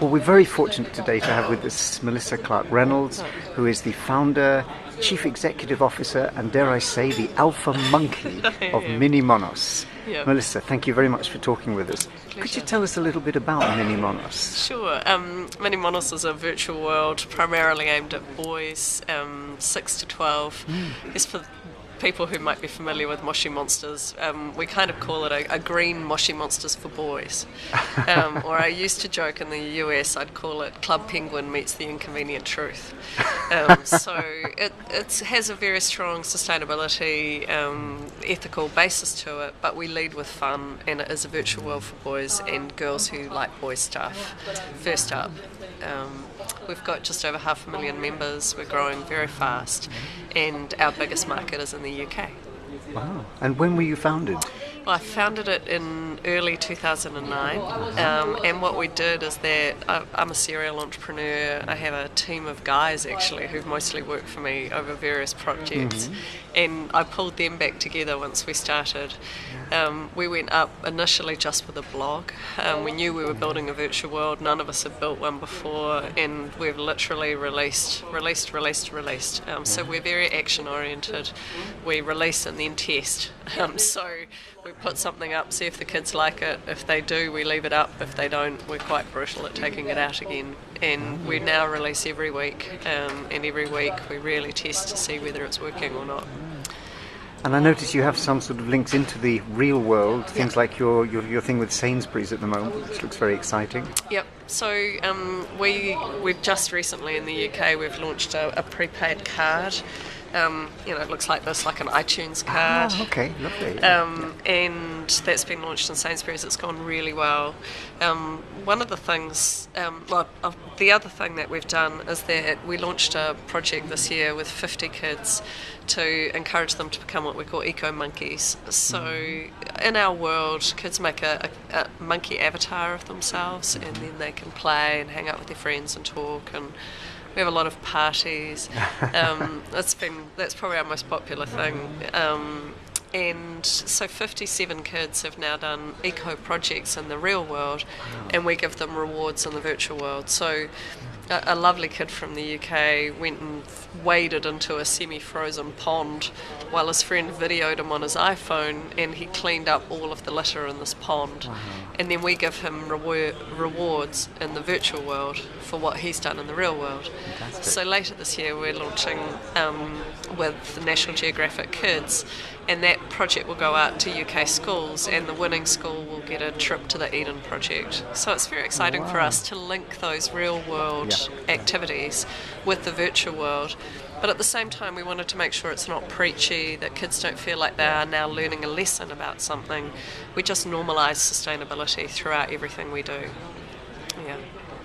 Well, we're very fortunate today to have with us Melissa Clark-Reynolds, who is the founder, Chief Executive Officer, and dare I say, the alpha monkey of Minimonos. Yep. Melissa, thank you very much for talking with us. Pleasure. Could you tell us a little bit about Minimonos? Sure. Minimonos is a virtual world primarily aimed at boys, 6 to 12. It's for people who might be familiar with Moshi Monsters. We kind of call it a green Moshi Monsters for boys. Or I used to joke in the US, I'd call it Club Penguin meets the inconvenient truth. So it has a very strong sustainability, ethical basis to it, but we lead with fun, and it is a virtual world for boys and girls who like boy stuff. First up, we've got just over 500,000 members. We're growing very fast, and our biggest market is in the UK. Wow. And when were you founded? Well, I founded it in early 2009, and what we did is that I'm a serial entrepreneur. I have a team of guys actually who've mostly worked for me over various projects, and I pulled them back together once we started. We went up initially just with a blog. We knew we were building a virtual world. None of us had built one before, and we've literally released. So we're very action oriented. We release and then test. So we put something up, see if the kids like it. If they do, we leave it up. If they don't, we're quite brutal at taking it out again. And we now release every week, and every week we really test to see whether it's working or not. And I notice you have some sort of links into the real world, things like your thing with Sainsbury's at the moment, which looks very exciting. Yep. So we've just recently in the UK we've launched a prepaid card. It looks like this, like an iTunes card. Oh, okay, lovely. And that's been launched in Sainsbury's. It's gone really well. One of the things, the other thing that we've done is that we launched a project this year with 50 kids to encourage them to become what we call eco-monkeys. So in our world, kids make a monkey avatar of themselves, and then they can play and hang out with their friends and talk, and we have a lot of parties. That's probably our most popular thing. And so 57 kids have now done eco projects in the real world, and we give them rewards in the virtual world. So a lovely kid from the UK went and waded into a semi-frozen pond while his friend videoed him on his iPhone, and he cleaned up all of the litter in this pond. Wow. And then we give him rewards in the virtual world for what he's done in the real world. Fantastic. So later this year we're launching with the National Geographic Kids, and that project will go out to UK schools, and the winning school will get a trip to the Eden Project. So it's very exciting for us to link those real world activities with the virtual world. But at the same time, we wanted to make sure it's not preachy, that kids don't feel like they are now learning a lesson about something. We just normalise sustainability throughout everything we do. Yeah.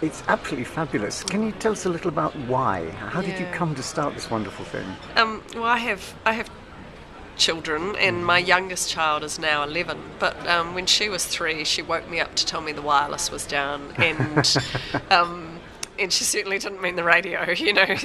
It's absolutely fabulous. Can you tell us a little about why? How did you come to start this wonderful thing? Well, I have children, and my youngest child is now 11, but when she was 3 she woke me up to tell me the wireless was down, and she certainly didn't mean the radio,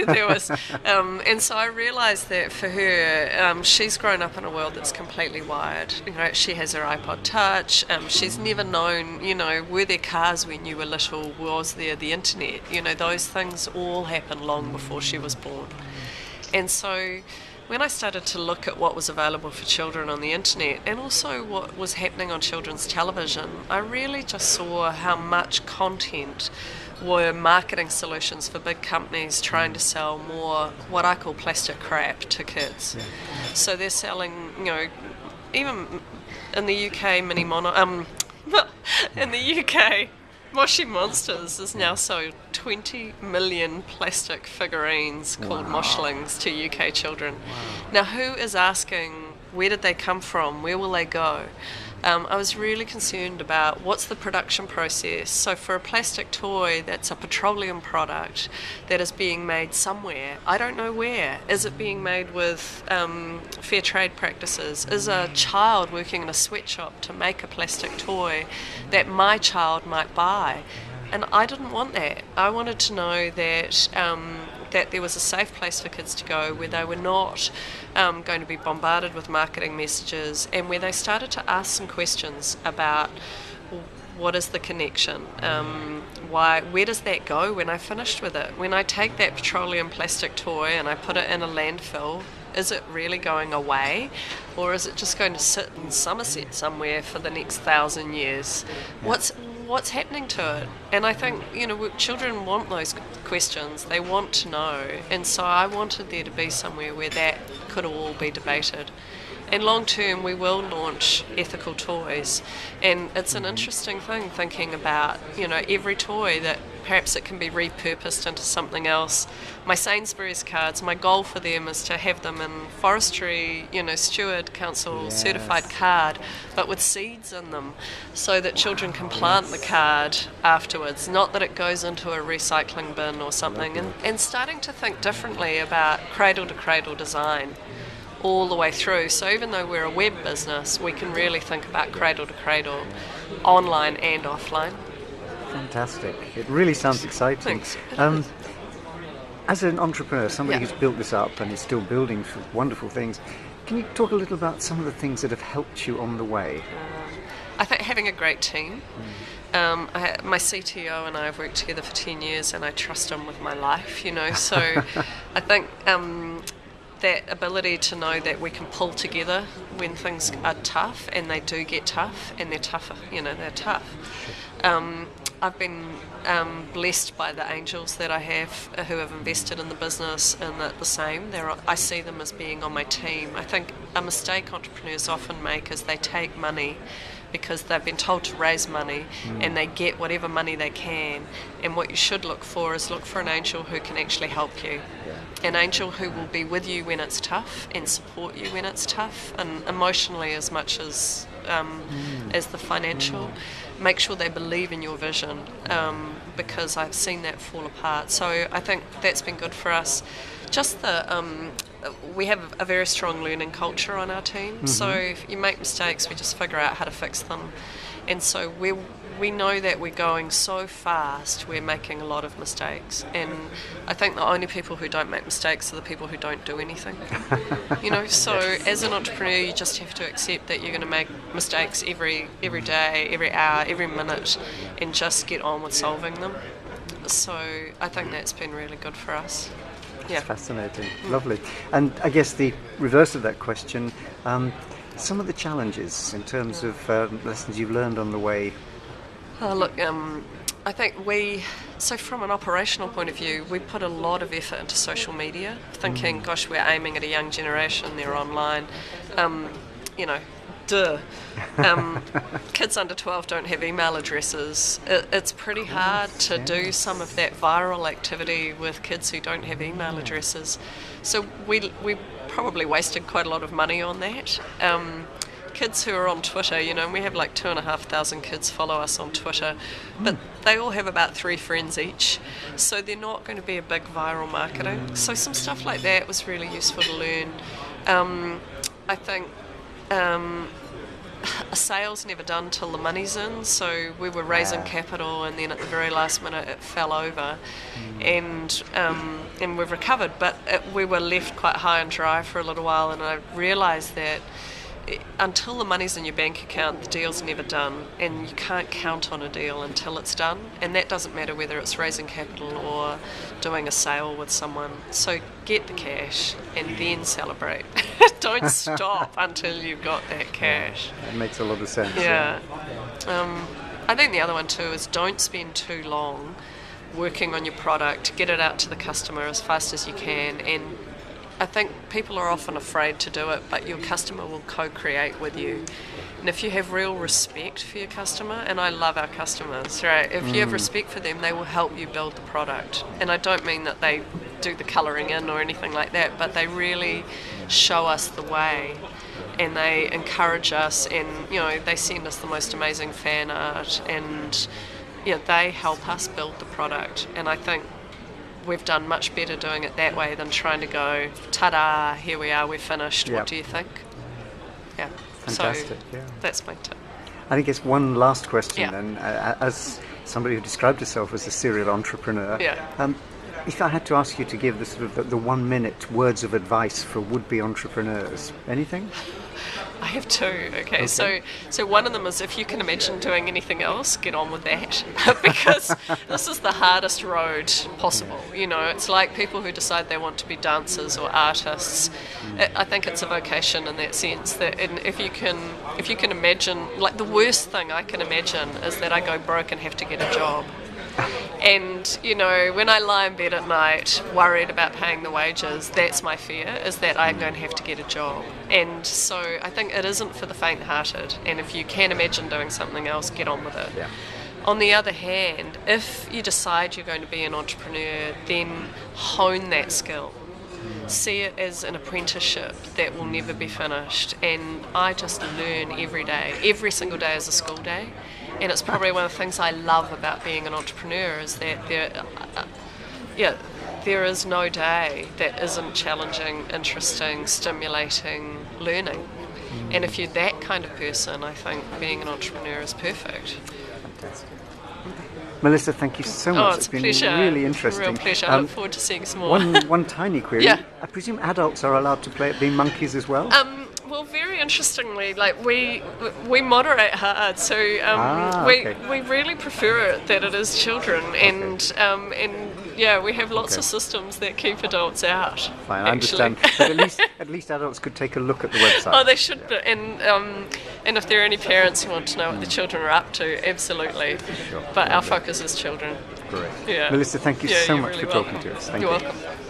there was and so I realised that for her, she's grown up in a world that's completely wired. She has her iPod Touch, she's never known, were there cars when you were little, was there the internet, those things all happened long before she was born. And so when I started to look at what was available for children on the internet, and also what was happening on children's television, I really just saw how much content were marketing solutions for big companies trying to sell more what I call plastic crap to kids. Yeah. So they're selling, even in the UK, in the UK, Moshi Monsters is now sold 20 million plastic figurines called Moshlings to UK children. Wow. Now, who is asking, where did they come from? Where will they go? I was really concerned about what's the production process. So for a plastic toy that's a petroleum product that is being made somewhere, I don't know where. Is it being made with fair trade practices? Is a child working in a sweatshop to make a plastic toy that my child might buy? And I didn't want that. I wanted to know that that there was a safe place for kids to go where they were not going to be bombarded with marketing messages, and where they started to ask some questions about What is the connection? Where does that go when I finished with it? When I take that petroleum plastic toy and I put it in a landfill, is it really going away, or is it just going to sit in Somerset somewhere for the next 1,000 years? What's happening to it? And I think, children want those questions. They want to know. And so I wanted there to be somewhere where that could all be debated. And long term, we will launch ethical toys. And it's an interesting thing thinking about, every toy that perhaps it can be repurposed into something else. My Sainsbury's cards, my goal for them is to have them in forestry, Steward Council certified card, but with seeds in them, so that children can plant the card afterwards, not that it goes into a recycling bin or something. And starting to think differently about cradle-to-cradle design all the way through. So even though we're a web business, we can really think about cradle-to-cradle, online and offline. Fantastic. It really sounds exciting. Thanks. As an entrepreneur, somebody who's built this up and is still building wonderful things, can you talk a little about some of the things that have helped you on the way? I think having a great team. My CTO and I have worked together for 10 years and I trust him with my life, so I think that ability to know that we can pull together when things are tough, and they do get tough, and they're tougher, they're tough. I've been blessed by the angels that I have who have invested in the business, and that the same. I see them as being on my team. I think a mistake entrepreneurs often make is they take money because they've been told to raise money and they get whatever money they can, and what you should look for is look for an angel who can actually help you, an angel who will be with you when it's tough and support you when it's tough, and emotionally as much as the financial. Make sure they believe in your vision, because I've seen that fall apart. So I think that's been good for us. Just we have a very strong learning culture on our team. So if you make mistakes, we just figure out how to fix them. And so we know that we're going so fast, we're making a lot of mistakes. And I think the only people who don't make mistakes are the people who don't do anything. So as an entrepreneur, you just have to accept that you're going to make mistakes every day, every hour, every minute, and just get on with solving them. So I think that's been really good for us. That's fascinating. Lovely. And I guess the reverse of that question, some of the challenges in terms of lessons you've learned on the way. I think so from an operational point of view, we put a lot of effort into social media, thinking, gosh, we're aiming at a young generation, they're online. Kids under 12 don't have email addresses. It's pretty hard to do some of that viral activity with kids who don't have email addresses. So we probably wasted quite a lot of money on that. Kids who are on Twitter, and we have like 2,500 kids follow us on Twitter, but they all have about 3 friends each, so they're not going to be a big viral marketing. So some stuff like that was really useful to learn. I think a sale's never done till the money's in, so we were raising capital and then at the very last minute it fell over, and we've recovered, but we were left quite high and dry for a little while, and I realised that until the money's in your bank account, the deal's never done, and you can't count on a deal until it's done, and that doesn't matter whether it's raising capital or doing a sale with someone. So get the cash and then celebrate. Don't stop until you've got that cash. That makes a lot of sense. Yeah. I think the other one too is don't spend too long working on your product. Get it out to the customer as fast as you can, and I think people are often afraid to do it, but your customer will co-create with you. And if you have real respect for your customer, and I love our customers, right? If you have respect for them, they will help you build the product. And I don't mean that they do the colouring in or anything like that, but they really show us the way, and they encourage us, and they send us the most amazing fan art, and they help us build the product. And I think we've done much better doing it that way than trying to go, ta-da, here we are, we're finished, what do you think? Yeah. Fantastic, so that's my tip. I think it's one last question, and as somebody who described herself as a serial entrepreneur, if I had to ask you to give the 1 minute words of advice for would-be entrepreneurs, anything? I have two. Okay. So one of them is, if you can imagine doing anything else, get on with that, because this is the hardest road possible. You know, it's like people who decide they want to be dancers or artists. I think it's a vocation in that sense. That if you can imagine, like, the worst thing I can imagine is that I go broke and have to get a job. And, you know, when I lie in bed at night worried about paying the wages, that's my fear, is that I'm going to have to get a job. And so I think it isn't for the faint-hearted, and if you can imagine doing something else, get on with it. Yeah. On the other hand, if you decide you're going to be an entrepreneur, then hone that skill. See it as an apprenticeship that will never be finished, and I just learn every day. Every single day is a school day, and it's probably one of the things I love about being an entrepreneur, is that there is no day that isn't challenging, interesting, stimulating, learning. And if you're that kind of person, I think being an entrepreneur is perfect. Fantastic. Melissa, thank you so much. It's a been pleasure. really interesting. Real pleasure. I look forward to seeing some more. One tiny query. Yeah. I presume adults are allowed to play at being monkeys as well? Well, very interestingly, like, we moderate hard, so okay. we really prefer it that it is children, and yeah, we have lots of systems that keep adults out. Fine, I actually. understand. But at least adults could take a look at the website. Oh, they should be, and if there are any parents who want to know what the children are up to, absolutely. Sure. But our focus is children. Great. Yeah. Melissa, thank you Yeah, so you're much really for talking welcome. to us. Thank You're you. welcome.